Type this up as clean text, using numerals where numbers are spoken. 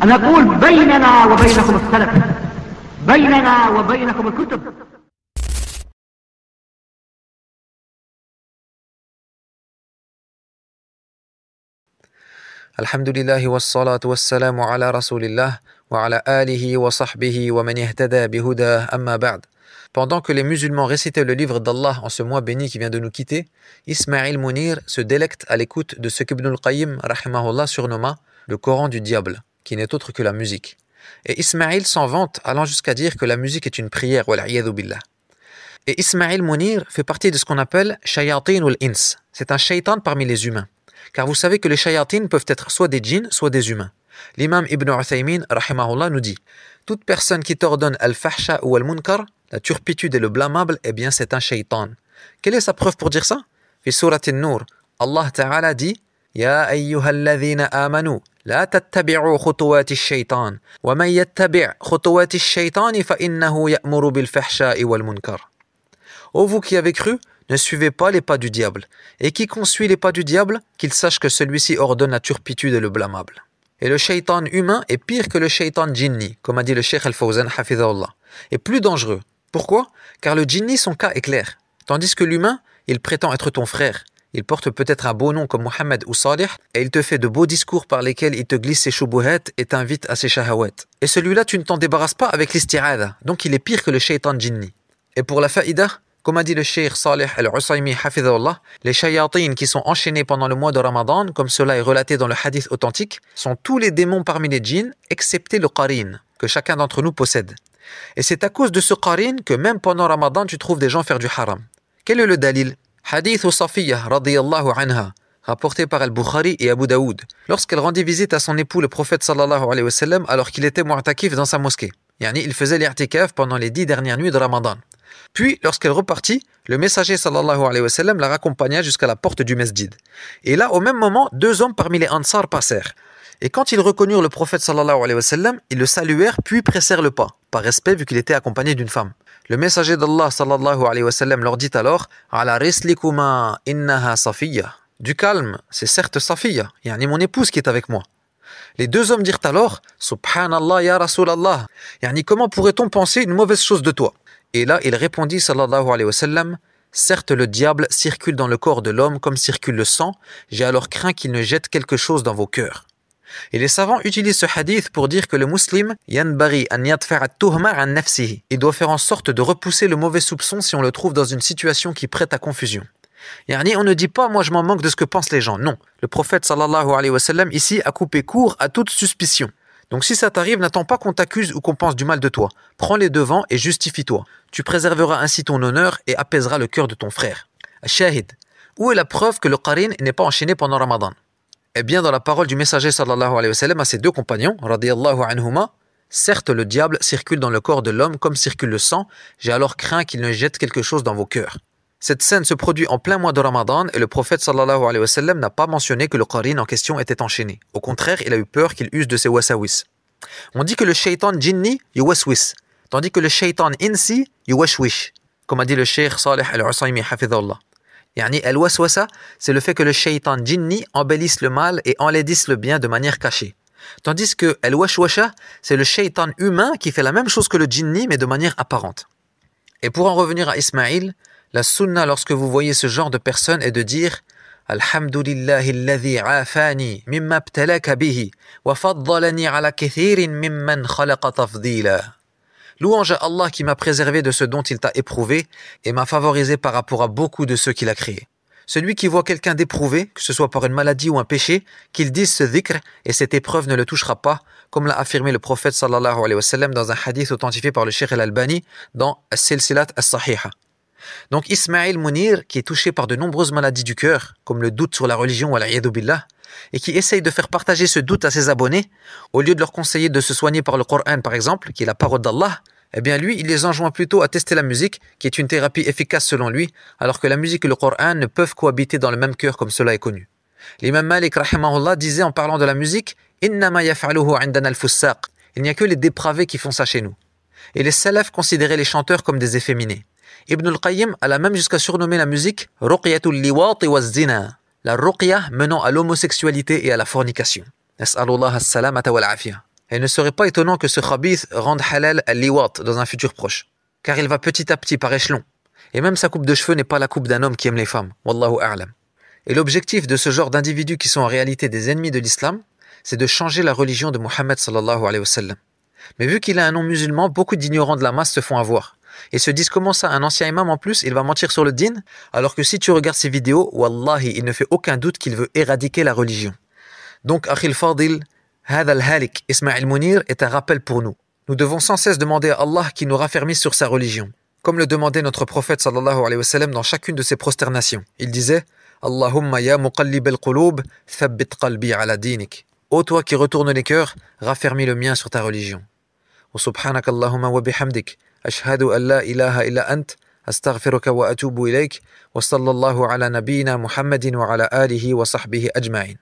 أنا أقول بيننا وبينكم السلف، بيننا وبينكم الكتب. Alhamdulillah wassalatu wassalamu ala rasulillah wa ala alihi wa sahbihi wa man ihtada bihuda amma ba'd. Pendant que les musulmans récitaient le livre d'Allah en ce mois béni qui vient de nous quitter, Ismaïl Mounir se délecte à l'écoute de ce qu'Ibn al-Qayyim rahimahullah surnomma le Coran du diable, qui n'est autre que la musique. Et Ismaïl s'en vante allant jusqu'à dire que la musique est une prière, wal'iyadhu billah. Et Ismaïl Mounir fait partie de ce qu'on appelle shayatin ul-ins. C'est un shaitan parmi les humains. Car vous savez que les shayatines peuvent être soit des djinns, soit des humains. L'imam Ibn Uthaymin, rahimahullah, nous dit « Toute personne qui t'ordonne al-fahsha ou al-munkar, la turpitude et le blâmable, eh bien c'est un shaitan. » Quelle est sa preuve pour dire ça? Fi surat an-Nur, Allah Ta'ala dit « Ya ayyuhalladhina amanu, la tattabi'u khutuwati ash-shaytan, wa man yattabi' khutuwati ash-shaytani fa innahu ya'muru bil-fahsha'i wal-munkar. » Ô vous qui avez cru, ne suivez pas les pas du diable. Et quiconque suit les pas du diable, qu'il sache que celui-ci ordonne la turpitude et le blâmable. Et le shaitan humain est pire que le shaitan djinni, comme a dit le Cheikh Al-Fawzan hafidhahullah, et plus dangereux. Pourquoi? Car le djinni, son cas est clair. Tandis que l'humain, il prétend être ton frère. Il porte peut-être un beau nom comme Mohammed ou Salih, et il te fait de beaux discours par lesquels il te glisse ses shubuhat et t'invite à ses shahawat. Et celui-là, tu ne t'en débarrasses pas avec l'isti'adha, donc il est pire que le shaitan djinni. Et pour la faïda, comme a dit le Cheikh Salih al-Usaymi hafidhahullah, les shayatines qui sont enchaînés pendant le mois de Ramadan, comme cela est relaté dans le hadith authentique, sont tous les démons parmi les djinns, excepté le qarin, que chacun d'entre nous possède. Et c'est à cause de ce qarin que même pendant Ramadan, tu trouves des gens faire du haram. Quel est le dalil? Hadith Safiyya radiyallahu anha, rapporté par Al-Bukhari et Abu Daoud, lorsqu'elle rendit visite à son époux le prophète sallallahu alayhi wa sallam alors qu'il était mu'takif dans sa mosquée. Yani, il faisait l'irtikaf pendant les 10 dernières nuits de Ramadan. Puis, lorsqu'elle repartit, le messager sallallahu alayhi wa sallam la raccompagna jusqu'à la porte du masjid. Et là, au même moment, deux hommes parmi les Ansar passèrent. Et quand ils reconnurent le prophète sallallahu alayhi wa sallam, ils le saluèrent puis pressèrent le pas, par respect vu qu'il était accompagné d'une femme. Le messager d'Allah sallallahu alayhi wa sallam leur dit alors « Ala rislikuma innaha Safiyya » Du calme, c'est certes Safiyya, yani mon épouse qui est avec moi. Les deux hommes dirent alors « Subhanallah ya Rasulallah » yani comment pourrait-on penser une mauvaise chose de toi? Et là, il répondit, sallallahu alayhi wa sallam, « Certes, le diable circule dans le corps de l'homme comme circule le sang, j'ai alors craint qu'il ne jette quelque chose dans vos cœurs. » Et les savants utilisent ce hadith pour dire que le musulman, yanbaghi an yadfa'a at-tuhma an nafsihi, il doit faire en sorte de repousser le mauvais soupçon si on le trouve dans une situation qui prête à confusion. Yani, on ne dit pas, moi je m'en moque de ce que pensent les gens. Non, le prophète, sallallahu alayhi wa sallam, ici a coupé court à toute suspicion. Donc si ça t'arrive, n'attends pas qu'on t'accuse ou qu'on pense du mal de toi. Prends les devants et justifie-toi. Tu préserveras ainsi ton honneur et apaiseras le cœur de ton frère. Shahid. Où est la preuve que le qarin n'est pas enchaîné pendant Ramadan? Eh bien dans la parole du messager sallallahu alayhi wa sallam à ses deux compagnons, radiyallahu anhuma, certes le diable circule dans le corps de l'homme comme circule le sang, j'ai alors craint qu'il ne jette quelque chose dans vos cœurs. Cette scène se produit en plein mois de Ramadan et le prophète sallallahu alayhi wa sallam n'a pas mentionné que le qarin en question était enchaîné. Au contraire, il a eu peur qu'il use de ses wasawis. On dit que le shaitan djinni yuwaswis, tandis que le shaitan insi yuwashwish, comme a dit le Cheikh Salih al-Usaymi hafidhahullah. Yani al-waswasa, c'est le fait que le shaitan djinni embellisse le mal et enlaidisse le bien de manière cachée. Tandis que al-washwasha, c'est le shaitan humain qui fait la même chose que le djinni mais de manière apparente. Et pour en revenir à Ismaïl, la sunna lorsque vous voyez ce genre de personnes est de dire Alhamdulillahi alladhi afani mimma ibtalaka bihi wa faddalani ala kathirin mimman khalaqa tafdila. Louange à Allah qui m'a préservé de ce dont il t'a éprouvé et m'a favorisé par rapport à beaucoup de ceux qu'il a créés. Celui qui voit quelqu'un d'éprouvé, que ce soit par une maladie ou un péché, qu'il dise ce dhikr et cette épreuve ne le touchera pas, comme l'a affirmé le prophète sallallahu alayhi wa sallam dans un hadith authentifié par le Cheikh Al-Albani dans As-Silsilat As-Sahiha. Donc Ismaïl Mounir, qui est touché par de nombreuses maladies du cœur, comme le doute sur la religion, wal'iyadhu billah, et qui essaye de faire partager ce doute à ses abonnés, au lieu de leur conseiller de se soigner par le Coran par exemple, qui est la parole d'Allah, eh bien lui, il les enjoint plutôt à tester la musique, qui est une thérapie efficace selon lui, alors que la musique et le Coran ne peuvent cohabiter dans le même cœur comme cela est connu. L'imam Malik rahimahullah disait en parlant de la musique « Innama yaf'aluhu 'indana al-fussaq » Il n'y a que les dépravés qui font ça chez nous. Et les salafs considéraient les chanteurs comme des efféminés. Ibn al-Qayyim alla même jusqu'à surnommer la musique « Ruqyatul liwati wa zina », la ruqya menant à l'homosexualité et à la fornication. Nas'alullah as-salamata wal afiyah. Et il ne serait pas étonnant que ce khabith rende halal al-liwat dans un futur proche. Car il va petit à petit par échelon. Et même sa coupe de cheveux n'est pas la coupe d'un homme qui aime les femmes. Wallahu a'lam. Et l'objectif de ce genre d'individus qui sont en réalité des ennemis de l'islam, c'est de changer la religion de Muhammad sallallahu alayhi wa sallam. Mais vu qu'il a un nom musulman, beaucoup d'ignorants de la masse se font avoir. Et se disent comment ça, un ancien imam en plus, il va mentir sur le din? Alors que si tu regardes ses vidéos, wallahi, il ne fait aucun doute qu'il veut éradiquer la religion. Donc, Akhil Fadil, Hada al-Halik, Ismail Mounir, est un rappel pour nous. Nous devons sans cesse demander à Allah qu'il nous raffermisse sur sa religion. Comme le demandait notre prophète sallallahu alayhi wa sallam dans chacune de ses prosternations. Il disait Allahumma ya muqallib al-qulub, thabbit qalbi ala dinik. Ô toi qui retournes les cœurs, raffermis le mien sur ta religion. Wa subhanaka Allahumma wa bihamdik. Ashhadu an la ilaha illa ant. Astaghfiruka wa atubu ilayk. Wa sallallahu ala nabiyyina Muhammadin wa ala alihi wa sahbihi ajma'in.